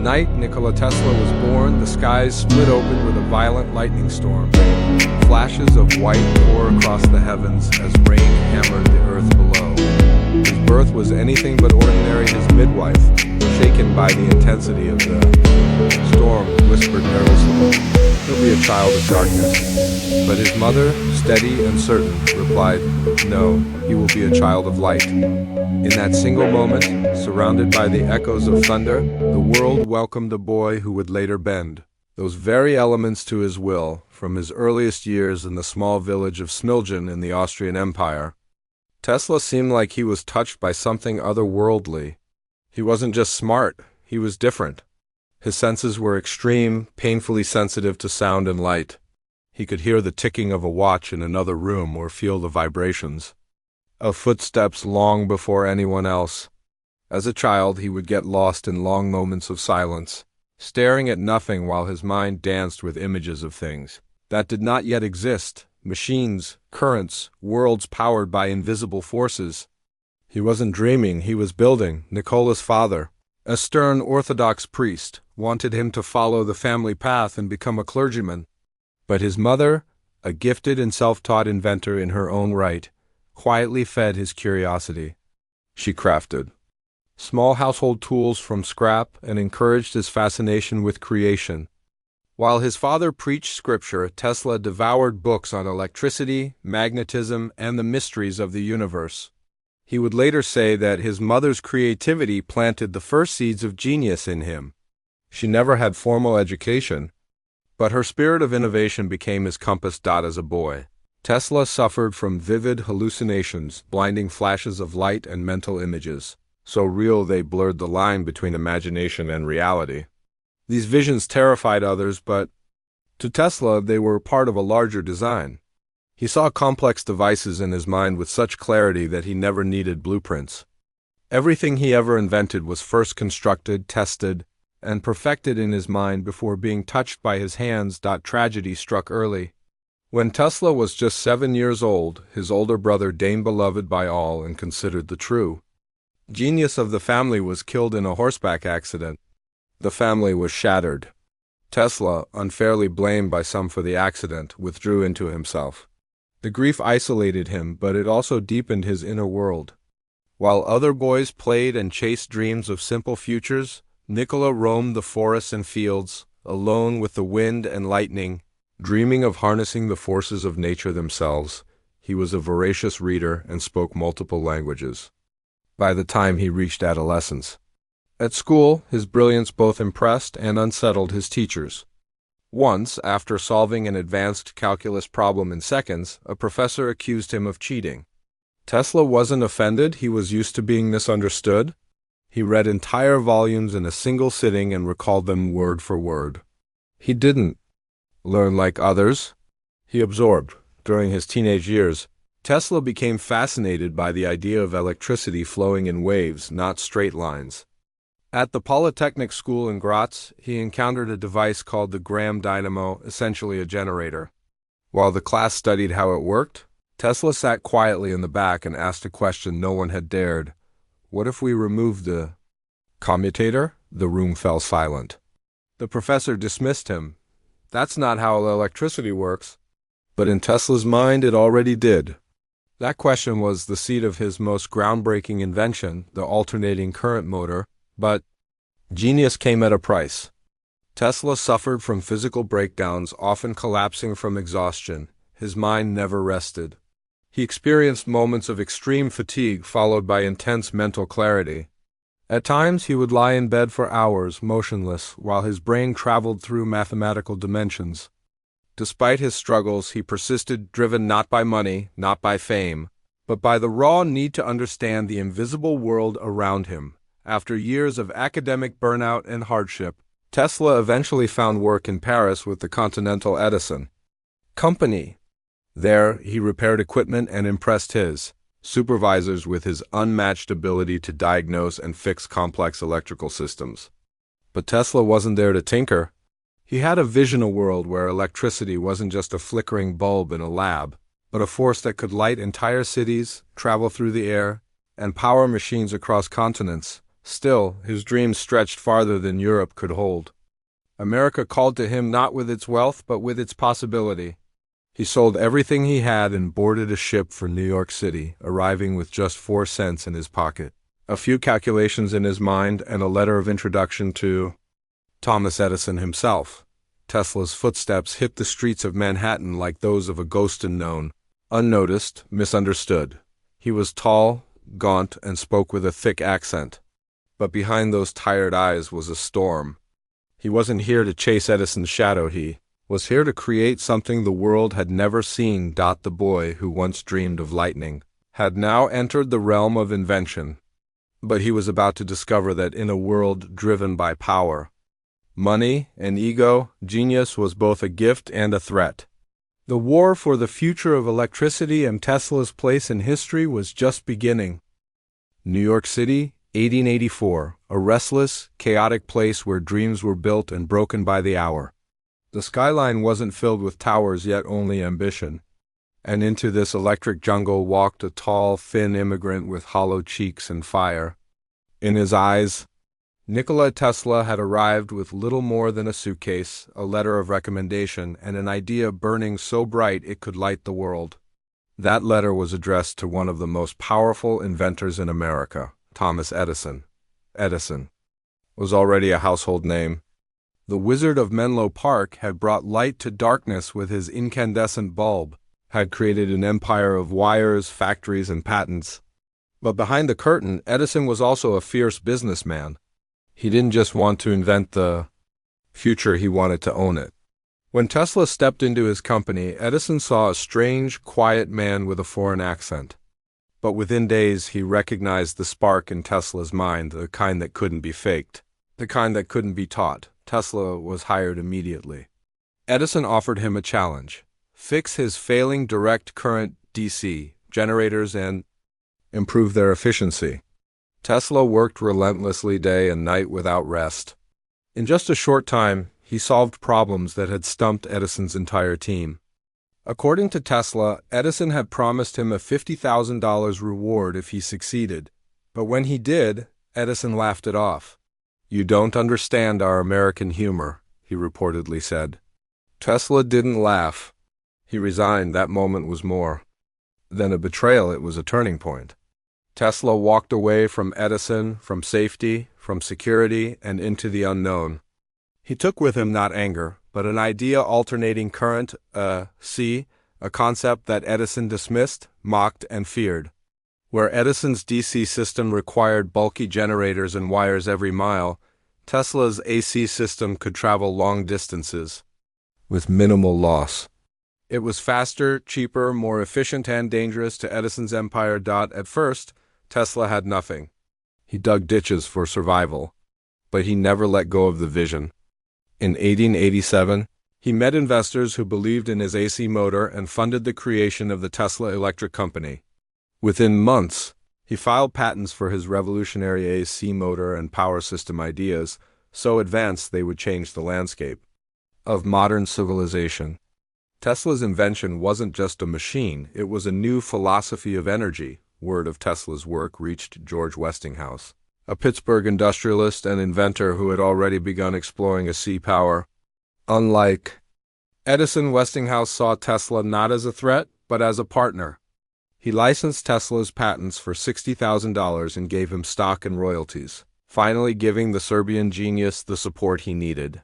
night Nikola Tesla was born, the skies split open with a violent lightning storm. Flashes of white tore across the heavens as rain hammered the earth below. His birth was anything but ordinary. His midwife, shaken by the intensity of the storm, whispered nervously, "He'll be a child of darkness." But his mother, steady and certain, replied, "No, he will be a child of light." In that single moment, surrounded by the echoes of thunder, the world welcomed a boy who would later bend those very elements to his will. From his earliest years in the small village of Smiljan in the Austrian Empire, Tesla seemed like he was touched by something otherworldly. He wasn't just smart, he was different. His senses were extreme, painfully sensitive to sound and light. He could hear the ticking of a watch in another room or feel the vibrations of footsteps long before anyone else. As a child, he would get lost in long moments of silence, staring at nothing while his mind danced with images of things that did not yet exist, machines, currents, worlds powered by invisible forces. He wasn't dreaming, he was building. Nikola's father, a stern Orthodox priest, wanted him to follow the family path and become a clergyman. But his mother, a gifted and self-taught inventor in her own right, quietly fed his curiosity. She crafted small household tools from scrap and encouraged his fascination with creation. While his father preached scripture, Tesla devoured books on electricity, magnetism, and the mysteries of the universe. He would later say that his mother's creativity planted the first seeds of genius in him. She never had formal education, but her spirit of innovation became his compass. As a boy, Tesla suffered from vivid hallucinations, blinding flashes of light and mental images, so real they blurred the line between imagination and reality. These visions terrified others, but to Tesla they were part of a larger design. He saw complex devices in his mind with such clarity that he never needed blueprints. Everything he ever invented was first constructed, tested, and perfected in his mind before being touched by his hands. Tragedy struck early. When Tesla was just 7 years old, his older brother, Dane beloved by all and considered the true genius of the family, was killed in a horseback accident. The family was shattered. Tesla, unfairly blamed by some for the accident, withdrew into himself. The grief isolated him, but it also deepened his inner world. While other boys played and chased dreams of simple futures, Nikola roamed the forests and fields, alone with the wind and lightning, dreaming of harnessing the forces of nature themselves. He was a voracious reader and spoke multiple languages by the time he reached adolescence. At school, his brilliance both impressed and unsettled his teachers. Once, after solving an advanced calculus problem in seconds, a professor accused him of cheating. Tesla wasn't offended, he was used to being misunderstood. He read entire volumes in a single sitting and recalled them word for word. He didn't learn like others. He absorbed. During his teenage years, Tesla became fascinated by the idea of electricity flowing in waves, not straight lines. At the Polytechnic School in Graz, he encountered a device called the Graham dynamo, essentially a generator. While the class studied how it worked, Tesla sat quietly in the back and asked a question no one had dared. What if we removed the commutator? The room fell silent. The professor dismissed him. That's not how electricity works. But in Tesla's mind, it already did. That question was the seed of his most groundbreaking invention, the alternating current motor. But genius came at a price. Tesla suffered from physical breakdowns, often collapsing from exhaustion. His mind never rested. He experienced moments of extreme fatigue followed by intense mental clarity. At times, he would lie in bed for hours, motionless, while his brain traveled through mathematical dimensions. Despite his struggles, he persisted, driven not by money, not by fame, but by the raw need to understand the invisible world around him. After years of academic burnout and hardship, Tesla eventually found work in Paris with the Continental Edison Company. There, he repaired equipment and impressed his supervisors with his unmatched ability to diagnose and fix complex electrical systems. But Tesla wasn't there to tinker. He had a vision, a world where electricity wasn't just a flickering bulb in a lab, but a force that could light entire cities, travel through the air, and power machines across continents. Still, his dreams stretched farther than Europe could hold. America called to him not with its wealth, but with its possibility. He sold everything he had and boarded a ship for New York City, arriving with just 4 cents in his pocket, a few calculations in his mind, and a letter of introduction to Thomas Edison himself. Tesla's footsteps hit the streets of Manhattan like those of a ghost unknown, unnoticed, misunderstood. He was tall, gaunt, and spoke with a thick accent. But behind those tired eyes was a storm. He wasn't here to chase Edison's shadow, he was here to create something the world had never seen. The boy who once dreamed of lightning had now entered the realm of invention. But he was about to discover that in a world driven by power, money, and ego, genius was both a gift and a threat. The war for the future of electricity and Tesla's place in history was just beginning. New York City, 1884, a restless, chaotic place where dreams were built and broken by the hour. The skyline wasn't filled with towers, yet only ambition. And into this electric jungle walked a tall, thin immigrant with hollow cheeks and fire in his eyes. Nikola Tesla had arrived with little more than a suitcase, a letter of recommendation, and an idea burning so bright it could light the world. That letter was addressed to one of the most powerful inventors in America, Thomas Edison. Edison was already a household name. The Wizard of Menlo Park had brought light to darkness with his incandescent bulb, had created an empire of wires, factories, and patents. But behind the curtain, Edison was also a fierce businessman. He didn't just want to invent the future, he wanted to own it. When Tesla stepped into his company, Edison saw a strange, quiet man with a foreign accent. But within days, he recognized the spark in Tesla's mind, the kind that couldn't be faked, the kind that couldn't be taught. Tesla was hired immediately. Edison offered him a challenge: fix his failing direct current DC generators and improve their efficiency. Tesla worked relentlessly day and night without rest. In just a short time, he solved problems that had stumped Edison's entire team. According to Tesla, Edison had promised him a $50,000 reward if he succeeded. But when he did, Edison laughed it off. "You don't understand our American humor," he reportedly said. Tesla didn't laugh. He resigned. That moment was more than a betrayal, it was a turning point. Tesla walked away from Edison, from safety, from security, and into the unknown. He took with him not anger, but an idea alternating current, a concept that Edison dismissed, mocked, and feared. Where Edison's DC system required bulky generators and wires every mile, Tesla's AC system could travel long distances with minimal loss. It was faster, cheaper, more efficient, and dangerous to Edison's empire. At first, Tesla had nothing. He dug ditches for survival, but he never let go of the vision. In 1887, he met investors who believed in his AC motor and funded the creation of the Tesla Electric Company. Within months, he filed patents for his revolutionary AC motor and power system ideas, so advanced they would change the landscape of modern civilization. Tesla's invention wasn't just a machine, it was a new philosophy of energy. Word of Tesla's work reached George Westinghouse, a Pittsburgh industrialist and inventor who had already begun exploring AC power. Unlike Edison, Westinghouse saw Tesla not as a threat, but as a partner. He licensed Tesla's patents for $60,000 and gave him stock and royalties, finally giving the Serbian genius the support he needed.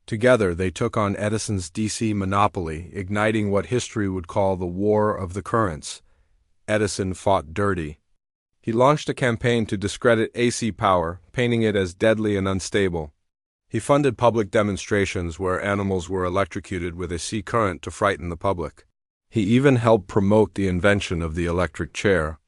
Together, they took on Edison's DC monopoly, igniting what history would call the War of the Currents. Edison fought dirty. He launched a campaign to discredit AC power, painting it as deadly and unstable. He funded public demonstrations where animals were electrocuted with AC current to frighten the public. He even helped promote the invention of the electric chair,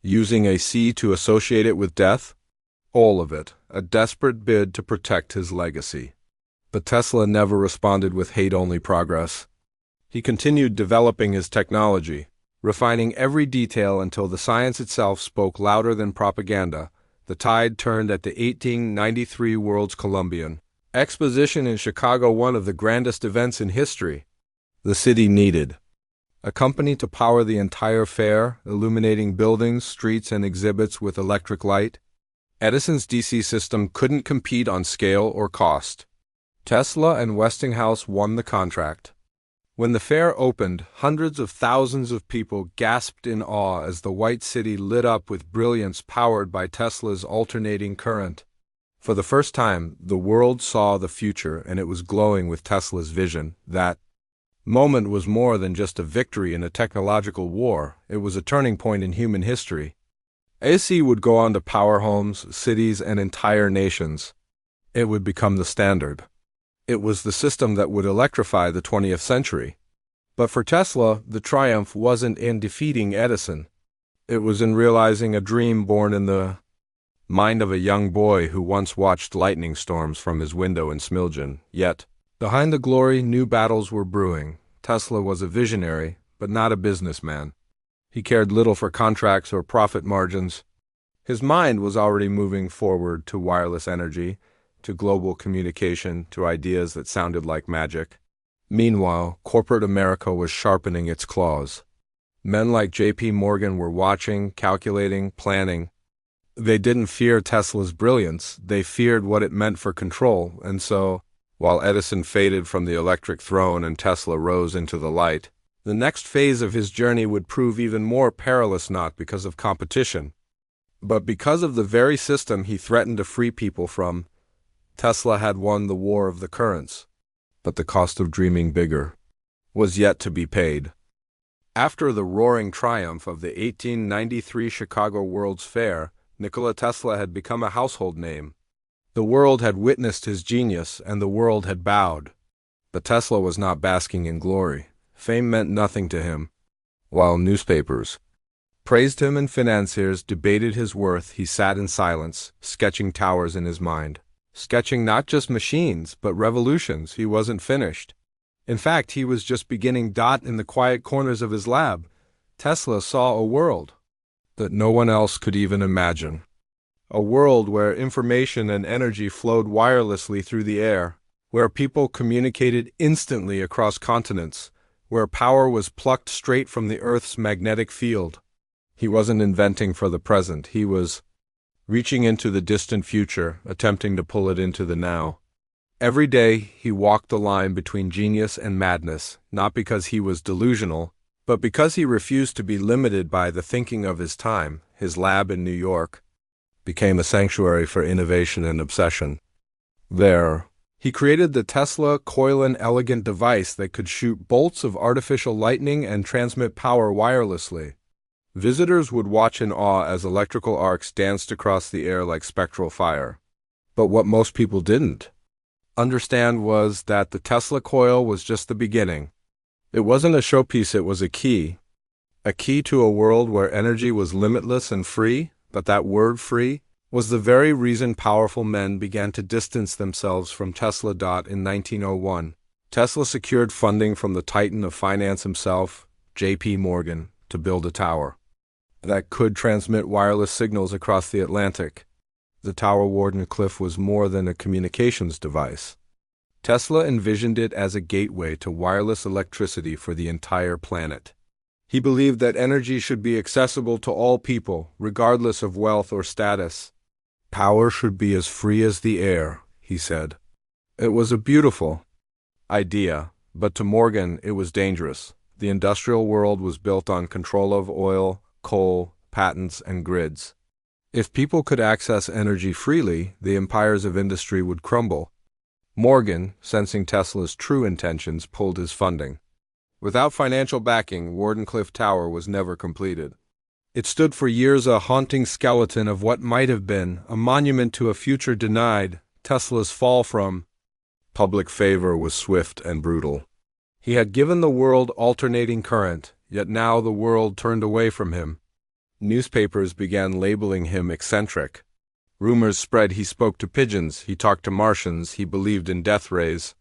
using AC to associate it with death. All of it, a desperate bid to protect his legacy. But Tesla never responded with hate-only progress. He continued developing his technology, refining every detail until the science itself spoke louder than propaganda. The tide turned at the 1893 World's Columbian Exposition in Chicago, one of the grandest events in history. The city needed a company to power the entire fair, illuminating buildings, streets, and exhibits with electric light. Edison's DC system couldn't compete on scale or cost. Tesla and Westinghouse won the contract. When the fair opened, hundreds of thousands of people gasped in awe as the White City lit up with brilliance powered by Tesla's alternating current. For the first time, the world saw the future, and it was glowing with Tesla's vision. That moment was more than just a victory in a technological war. It was a turning point in human history. AC would go on to power homes, cities, and entire nations. It would become the standard. It was the system that would electrify the 20th century. But for Tesla, the triumph wasn't in defeating Edison. It was in realizing a dream born in the mind of a young boy who once watched lightning storms from his window in Smiljan. Yet, behind the glory, new battles were brewing. Tesla was a visionary, but not a businessman. He cared little for contracts or profit margins. His mind was already moving forward to wireless energy, to global communication, to ideas that sounded like magic. Meanwhile, corporate America was sharpening its claws. Men like J.P. Morgan were watching, calculating, planning. They didn't fear Tesla's brilliance, they feared what it meant for control, and so, while Edison faded from the electric throne and Tesla rose into the light, the next phase of his journey would prove even more perilous, not because of competition, but because of the very system he threatened to free people from. Tesla had won the war of the currents, but the cost of dreaming bigger was yet to be paid. After the roaring triumph of the 1893 Chicago World's Fair, Nikola Tesla had become a household name. The world had witnessed his genius, and the world had bowed. But Tesla was not basking in glory. Fame meant nothing to him. While newspapers praised him and financiers debated his worth, he sat in silence, sketching towers in his mind. Sketching not just machines, but revolutions. He wasn't finished. In fact, he was just beginning. In the quiet corners of his lab, Tesla saw a world that no one else could even imagine. A world where information and energy flowed wirelessly through the air, where people communicated instantly across continents, where power was plucked straight from the Earth's magnetic field. He wasn't inventing for the present, he was reaching into the distant future, attempting to pull it into the now. Every day he walked the line between genius and madness, not because he was delusional, but because he refused to be limited by the thinking of his time. His lab in New York became a sanctuary for innovation and obsession. There, he created the Tesla coil, an elegant device that could shoot bolts of artificial lightning and transmit power wirelessly. Visitors would watch in awe as electrical arcs danced across the air like spectral fire. But what most people didn't understand was that the Tesla coil was just the beginning. It wasn't a showpiece, it was a key to a world where energy was limitless and free. But that word free was the very reason powerful men began to distance themselves from Tesla. In 1901, Tesla secured funding from the titan of finance himself, J.P. Morgan, to build a tower that could transmit wireless signals across the Atlantic. The tower Warden Cliff was more than a communications device. Tesla envisioned it as a gateway to wireless electricity for the entire planet. He believed that energy should be accessible to all people, regardless of wealth or status. Power should be as free as the air, he said. It was a beautiful idea, but to Morgan it was dangerous. The industrial world was built on control of oil, coal, patents, and grids. If people could access energy freely, the empires of industry would crumble. Morgan, sensing Tesla's true intentions, pulled his funding. Without financial backing, Wardenclyffe Tower was never completed. It stood for years a haunting skeleton of what might have been, a monument to a future denied. Tesla's fall from public favor was swift and brutal. He had given the world alternating current, yet now the world turned away from him. Newspapers began labeling him eccentric. Rumors spread he spoke to pigeons, he talked to Martians, he believed in death rays.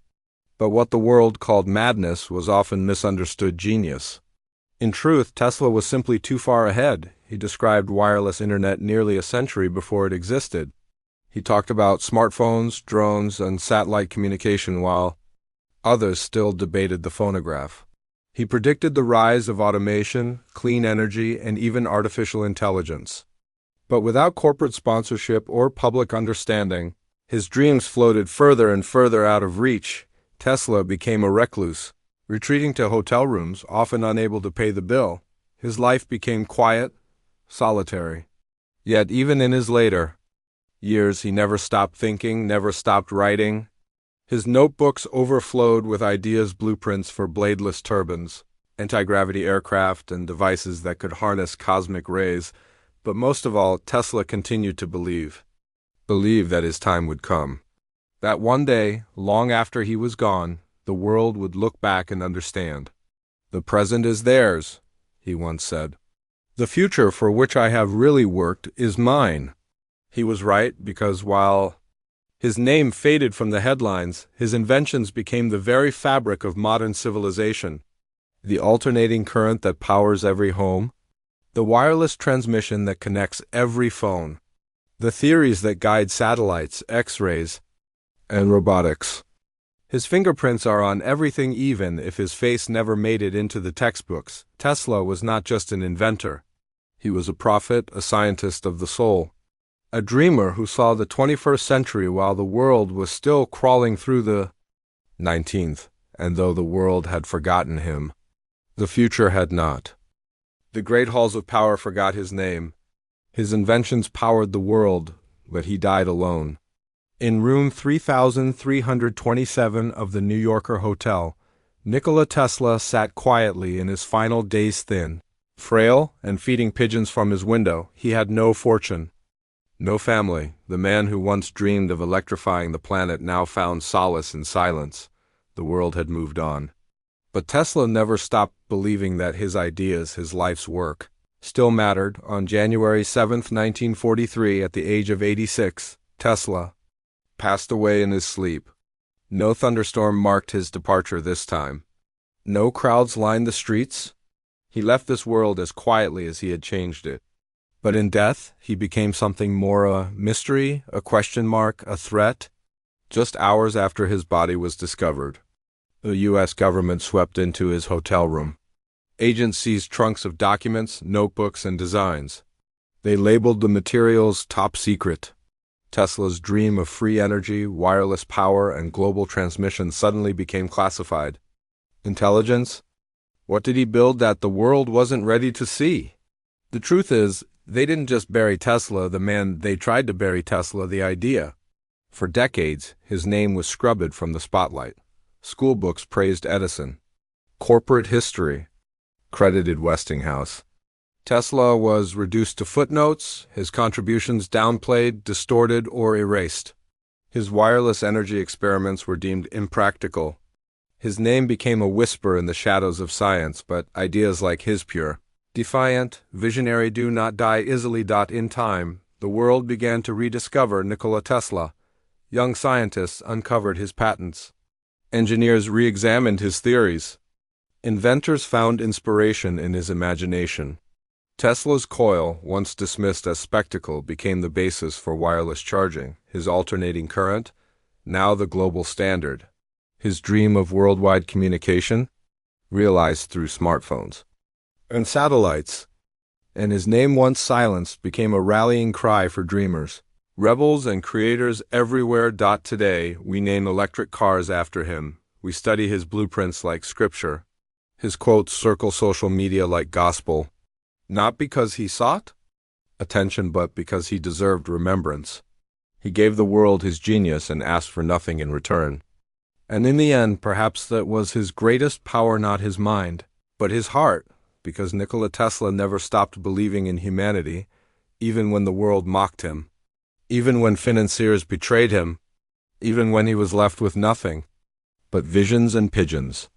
But what the world called madness was often misunderstood genius. In truth, Tesla was simply too far ahead. He described wireless internet nearly a century before it existed. He talked about smartphones, drones, and satellite communication while others still debated the phonograph. He predicted the rise of automation, clean energy, and even artificial intelligence. But without corporate sponsorship or public understanding, his dreams floated further and further out of reach. Tesla became a recluse, retreating to hotel rooms, often unable to pay the bill. His life became quiet, solitary. Yet even in his later years, he never stopped thinking, never stopped writing. His notebooks overflowed with ideas, blueprints for bladeless turbines, anti-gravity aircraft, and devices that could harness cosmic rays. But most of all, Tesla continued to believe that his time would come. That one day, long after he was gone, the world would look back and understand. "The present is theirs," he once said. "The future for which I have really worked is mine." He was right, because while his name faded from the headlines, his inventions became the very fabric of modern civilization. The alternating current that powers every home, the wireless transmission that connects every phone, the theories that guide satellites, X-rays, and robotics. His fingerprints are on everything, even if his face never made it into the textbooks. Tesla was not just an inventor. He was a prophet, a scientist of the soul, a dreamer who saw the 21st century while the world was still crawling through the 19th, and though the world had forgotten him, the future had not. The great halls of power forgot his name. His inventions powered the world, but he died alone. In room 3327 of the New Yorker Hotel, Nikola Tesla sat quietly in his final days, thin, frail, and feeding pigeons from his window. He had no fortune, no family. The man who once dreamed of electrifying the planet now found solace in silence. The world had moved on. But Tesla never stopped believing that his ideas, his life's work, still mattered. On January 7, 1943, at the age of 86, Tesla passed away in his sleep. No thunderstorm marked his departure this time. No crowds lined the streets. He left this world as quietly as he had changed it. But in death, he became something more, a mystery, a question mark, a threat. Just hours after his body was discovered, the U.S. government swept into his hotel room. Agents seized trunks of documents, notebooks, and designs. They labeled the materials top secret. Tesla's dream of free energy, wireless power, and global transmission suddenly became classified. Intelligence? What did he build that the world wasn't ready to see? The truth is, they didn't just bury Tesla, the man. They tried to bury Tesla, the idea. For decades, his name was scrubbed from the spotlight. School books praised Edison. Corporate history credited Westinghouse. Tesla was reduced to footnotes, his contributions downplayed, distorted, or erased. His wireless energy experiments were deemed impractical. His name became a whisper in the shadows of science, but ideas like his, pure, defiant, visionary, do not die easily. In time, the world began to rediscover Nikola Tesla. Young scientists uncovered his patents. Engineers re-examined his theories. Inventors found inspiration in his imagination. Tesla's coil, once dismissed as spectacle, became the basis for wireless charging. His alternating current, now the global standard. His dream of worldwide communication, realized through smartphones and satellites. And his name, once silenced, became a rallying cry for dreamers, rebels, and creators everywhere. Today, we name electric cars after him. We study his blueprints like scripture. His quotes circle social media like gospel. Not because he sought attention, but because he deserved remembrance. He gave the world his genius and asked for nothing in return. And in the end, perhaps that was his greatest power, not his mind, but his heart, because Nikola Tesla never stopped believing in humanity, even when the world mocked him, even when financiers betrayed him, even when he was left with nothing but visions and pigeons.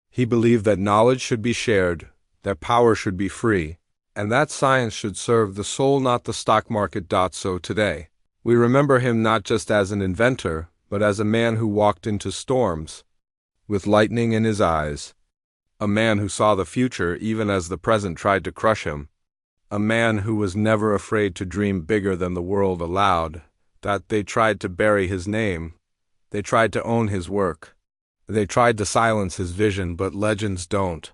He believed that knowledge should be shared, that power should be free, and that science should serve the soul, not the stock market. So today, we remember him not just as an inventor, but as a man who walked into storms with lightning in his eyes, a man who saw the future even as the present tried to crush him, a man who was never afraid to dream bigger than the world allowed. That they tried to bury his name, they tried to own his work, they tried to silence his vision, but legends don't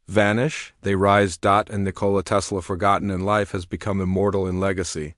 vanish, they rise. And Nikola Tesla, forgotten in life, has become immortal in legacy.